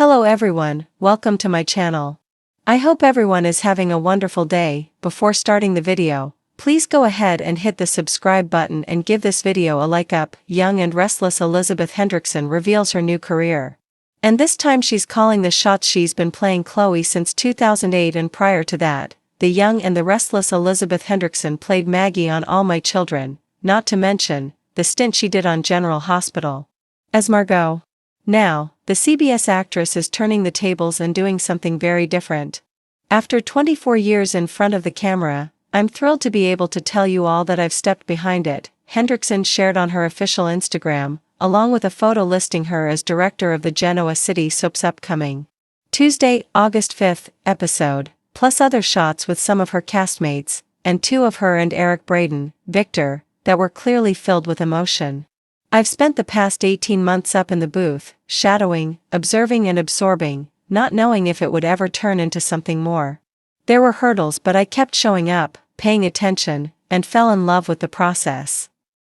Hello everyone, welcome to my channel. I hope everyone is having a wonderful day. Before starting the video, please go ahead and hit the subscribe button and give this video a like up. Young and restless Elizabeth Hendrickson reveals her new career. And this time she's calling the shots. She's been playing Chloe since 2008, and prior to that, the young and the restless Elizabeth Hendrickson played Maggie on All My Children, not to mention the stint she did on General Hospital as Margot. Now, the CBS actress is turning the tables and doing something very different. After 24 years in front of the camera, I'm thrilled to be able to tell you all that I've stepped behind it, Hendrickson shared on her official Instagram, along with a photo listing her as director of the Genoa City soap's upcoming Tuesday, August 5th, episode, plus other shots with some of her castmates, and two of her and Eric Braeden, Victor, that were clearly filled with emotion. I've spent the past 18 months up in the booth, shadowing, observing and absorbing, not knowing if it would ever turn into something more. There were hurdles, but I kept showing up, paying attention, and fell in love with the process.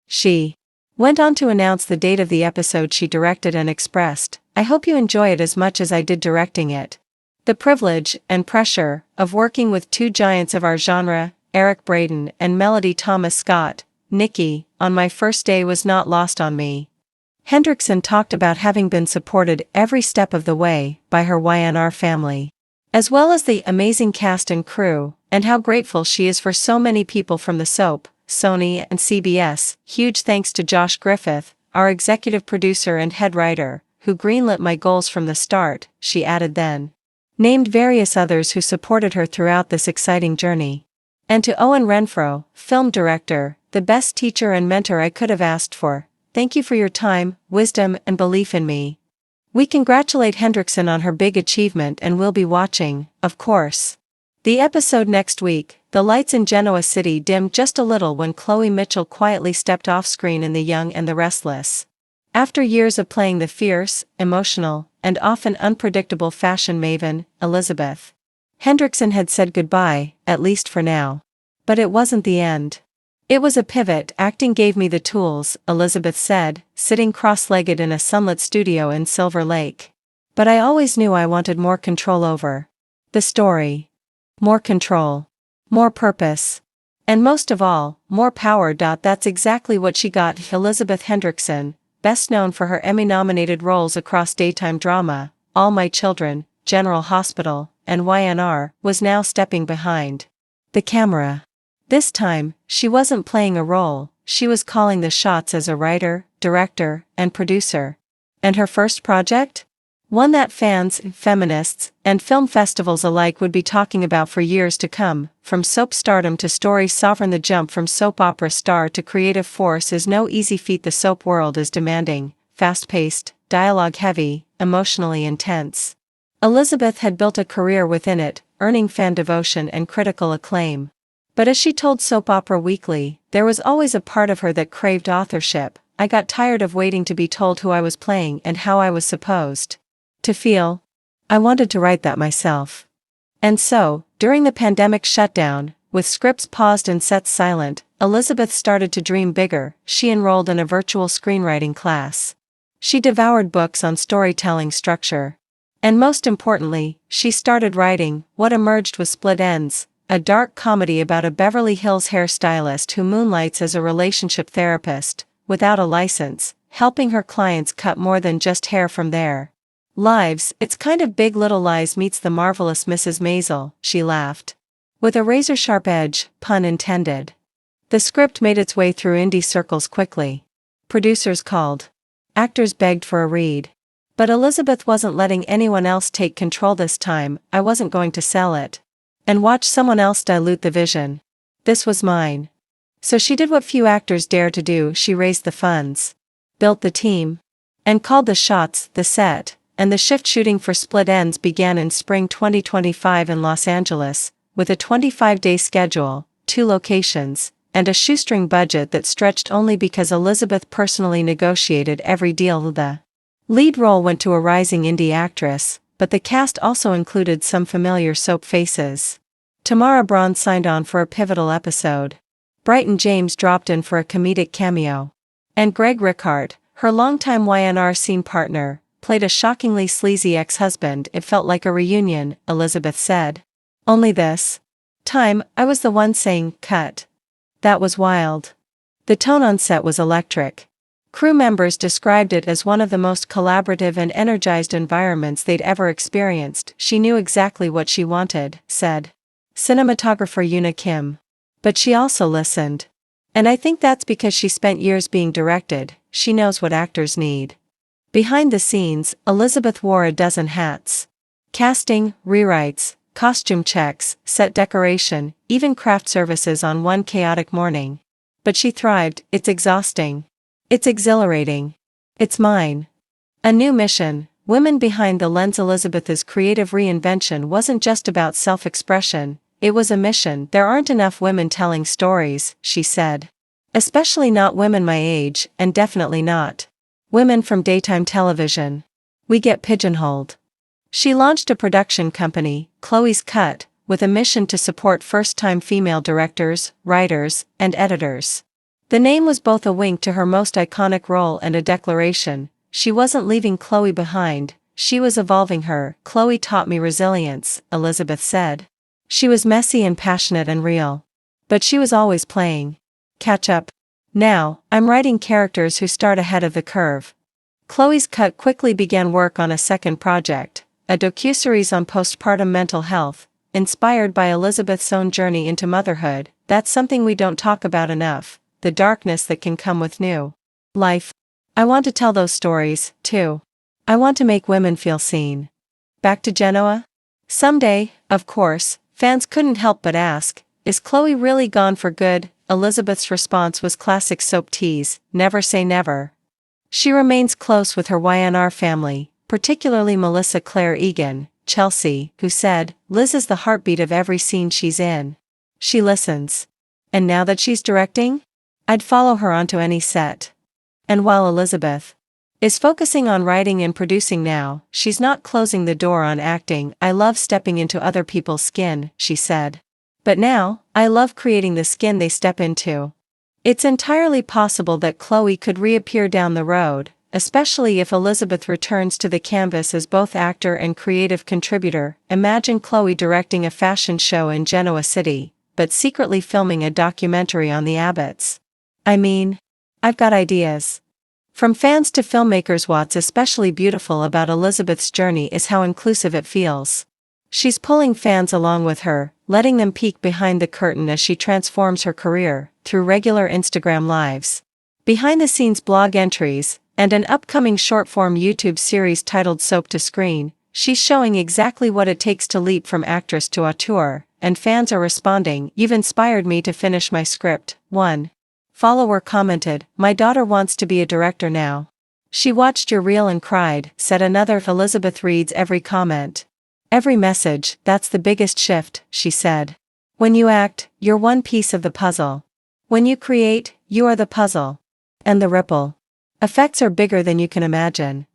She went on to announce the date of the episode she directed and expressed, "I hope you enjoy it as much as I did directing it. The privilege and pressure of working with two giants of our genre, Eric Braeden and Melody Thomas Scott, Nikki, on my first day was not lost on me." Hendrickson talked about having been supported every step of the way by her YNR family, as well as the amazing cast and crew, and how grateful she is for so many people from the soap, Sony and CBS. Huge thanks to Josh Griffith, our executive producer and head writer, who greenlit my goals from the start, she added, then named various others who supported her throughout this exciting journey. And to Owen Renfro, film director, the best teacher and mentor I could have asked for, thank you for your time, wisdom and belief in me. We congratulate Hendrickson on her big achievement and will be watching, of course. The episode next week. The lights in Genoa City dimmed just a little when Chloe Mitchell quietly stepped off screen in The Young and the Restless. After years of playing the fierce, emotional, and often unpredictable fashion maven, Elizabeth, Hendrickson had said goodbye, at least for now. But it wasn't the end. It was a pivot. Acting gave me the tools, Elizabeth said, sitting cross-legged in a sunlit studio in Silver Lake. But I always knew I wanted more control over the story. More control. More purpose. And most of all, more power. That's exactly what she got. Elizabeth Hendrickson, best known for her Emmy-nominated roles across daytime drama, All My Children, General Hospital, and YNR, was now stepping behind the camera. This time, she wasn't playing a role, she was calling the shots as a writer, director, and producer. And her first project? One that fans, feminists, and film festivals alike would be talking about for years to come. From soap stardom to story sovereign, the jump from soap opera star to creative force is no easy feat. The soap world is demanding, fast-paced, dialogue-heavy, emotionally intense. Elizabeth had built a career within it, earning fan devotion and critical acclaim. But as she told Soap Opera Weekly, there was always a part of her that craved authorship. "I got tired of waiting to be told who I was playing and how I was supposed to feel. I wanted to write that myself." And so, during the pandemic shutdown, with scripts paused and sets silent, Elizabeth started to dream bigger. She enrolled in a virtual screenwriting class. She devoured books on storytelling structure. And most importantly, she started writing. What emerged was Split Ends, a dark comedy about a Beverly Hills hairstylist who moonlights as a relationship therapist, without a license, helping her clients cut more than just hair from their lives. It's kind of Big Little Lies meets The Marvelous Mrs. Maisel, she laughed. With a razor-sharp edge, pun intended. The script made its way through indie circles quickly. Producers called. Actors begged for a read. But Elizabeth wasn't letting anyone else take control this time. "I wasn't going to sell it and watch someone else dilute the vision. This was mine." So she did what few actors dare to do. She raised the funds, built the team, and called the shots. The set and the shift shooting for Split Ends began in spring 2025 in Los Angeles, with a 25-day schedule, 2 locations, and a shoestring budget that stretched only because Elizabeth personally negotiated every deal. The lead role went to a rising indie actress, but the cast also included some familiar soap faces. Tamara Braun signed on for a pivotal episode. Bryton James dropped in for a comedic cameo. And Greg Rickhart, her longtime YNR scene partner, played a shockingly sleazy ex-husband. It felt like a reunion, Elizabeth said. Only this time, I was the one saying, cut. That was wild. The tone on set was electric. Crew members described it as one of the most collaborative and energized environments they'd ever experienced. She knew exactly what she wanted, said cinematographer Yuna Kim. But she also listened. And I think that's because she spent years being directed. She knows what actors need. Behind the scenes, Elizabeth wore a dozen hats. Casting, rewrites, costume checks, set decoration, even craft services on one chaotic morning. But she thrived. It's exhausting. It's exhilarating. It's mine. A new mission. Women behind the lens. Elizabeth's creative reinvention wasn't just about self-expression, it was a mission. There aren't enough women telling stories, she said. Especially not women my age, and definitely not women from daytime television. We get pigeonholed. She launched a production company, Chloe's Cut, with a mission to support first-time female directors, writers, and editors. The name was both a wink to her most iconic role and a declaration. She wasn't leaving Chloe behind, she was evolving her. Chloe taught me resilience, Elizabeth said. She was messy and passionate and real. But she was always playing catch up. Now, I'm writing characters who start ahead of the curve. Chloe's Cut quickly began work on a second project, a docuseries on postpartum mental health, inspired by Elizabeth's own journey into motherhood. That's something we don't talk about enough, the darkness that can come with new life. I want to tell those stories, too. I want to make women feel seen. Back to Genoa? Someday, of course. Fans couldn't help but ask, is Chloe really gone for good? Elizabeth's response was classic soap tease, never say never. She remains close with her YNR family, particularly Melissa Claire Egan, Chelsea, who said, Liz is the heartbeat of every scene she's in. She listens. And now that she's directing? I'd follow her onto any set. And while Elizabeth is focusing on writing and producing now, she's not closing the door on acting. I love stepping into other people's skin, she said. But now, I love creating the skin they step into. It's entirely possible that Chloe could reappear down the road, especially if Elizabeth returns to the canvas as both actor and creative contributor. Imagine Chloe directing a fashion show in Genoa City, but secretly filming a documentary on the Abbotts. I mean, I've got ideas. From fans to filmmakers, what's especially beautiful about Elizabeth's journey is how inclusive it feels. She's pulling fans along with her, letting them peek behind the curtain as she transforms her career, through regular Instagram lives, behind-the-scenes blog entries, and an upcoming short-form YouTube series titled Soap to Screen. She's showing exactly what it takes to leap from actress to auteur, and fans are responding. You've inspired me to finish my script. One follower commented, my daughter wants to be a director now. She watched your reel and cried, said another. Elizabeth reads every comment. Every message. That's the biggest shift, she said. When you act, you're one piece of the puzzle. When you create, you are the puzzle. And the ripple effects are bigger than you can imagine.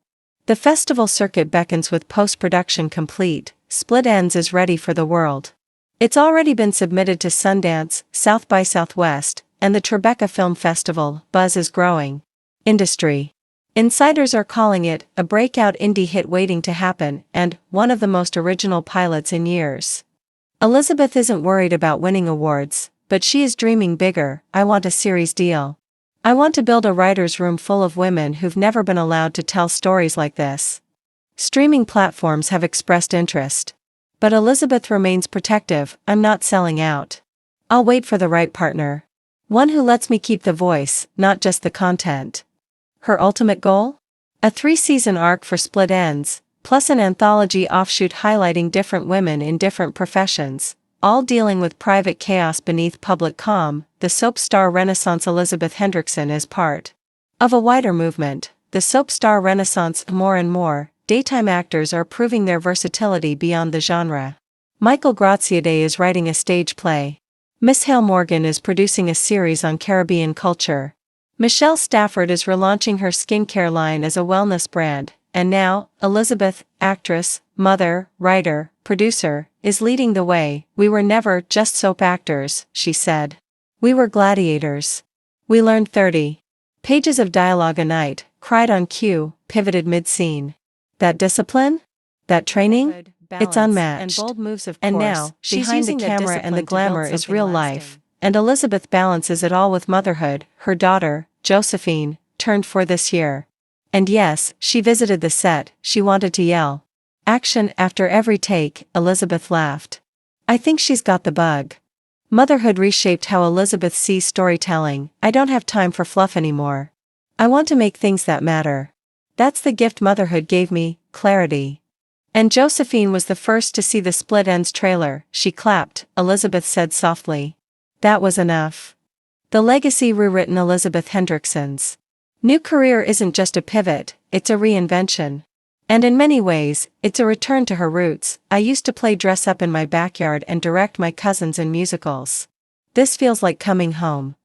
The festival circuit beckons with post-production complete. Split Ends is ready for the world. It's already been submitted to Sundance, South by Southwest, and the Tribeca Film Festival. Buzz is growing. Industry insiders are calling it a breakout indie hit waiting to happen and one of the most original pilots in years. Elizabeth isn't worried about winning awards, but she is dreaming bigger. I want a series deal. I want to build a writer's room full of women who've never been allowed to tell stories like this. Streaming platforms have expressed interest. But Elizabeth remains protective. I'm not selling out. I'll wait for the right partner. One who lets me keep the voice, not just the content. Her ultimate goal? A 3-season arc for Split Ends, plus an anthology offshoot highlighting different women in different professions, all dealing with private chaos beneath public calm. The soap star renaissance. Elizabeth Hendrickson is part of a wider movement, the soap star renaissance. More and more, daytime actors are proving their versatility beyond the genre. Michael Graziadei is writing a stage play. Miss Hale Morgan is producing a series on Caribbean culture. Michelle Stafford is relaunching her skincare line as a wellness brand, and now, Elizabeth, actress, mother, writer, producer, is leading the way. We were never just soap actors, she said. We were gladiators. We learned 30 pages of dialogue a night, cried on cue, pivoted mid-scene. That discipline? That training? It's unmatched. And now, she's using the camera and the glamour is real life. And Elizabeth balances it all with motherhood. Her daughter, Josephine, turned 4 this year. And yes, she visited the set. She wanted to yell action after every take. Elizabeth laughed. I think she's got the bug. Motherhood reshaped how Elizabeth sees storytelling. I don't have time for fluff anymore. I want to make things that matter. That's the gift motherhood gave me, clarity. And Josephine was the first to see the Split Ends trailer. She clapped, Elizabeth said softly. That was enough. The legacy rewritten. Elizabeth Hendrickson's new career isn't just a pivot, it's a reinvention. And in many ways, it's a return to her roots. I used to play dress up in my backyard and direct my cousins in musicals. This feels like coming home.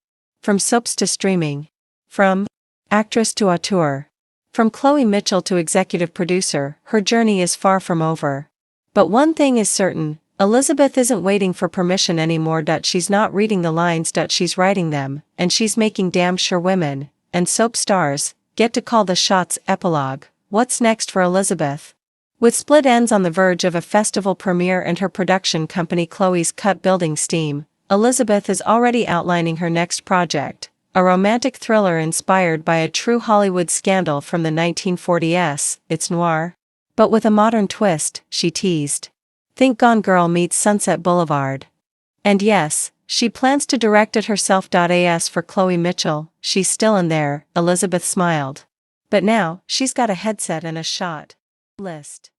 From soaps to streaming. From actress to auteur. From Chloe Mitchell to executive producer, her journey is far from over. But one thing is certain, Elizabeth isn't waiting for permission anymore. She's not reading the lines. She's writing them, and she's making damn sure women, and soap stars, get to call the shots. Epilogue. What's next for Elizabeth? With Split Ends on the verge of a festival premiere and her production company Chloe's Cut building steam, Elizabeth is already outlining her next project, a romantic thriller inspired by a true Hollywood scandal from the 1940s. It's noir, but with a modern twist, she teased. Think Gone Girl meets Sunset Boulevard. And yes, she plans to direct it herself. As for Chloe Mitchell, she's still in there, Elizabeth smiled. But now, she's got a headset and a shot list.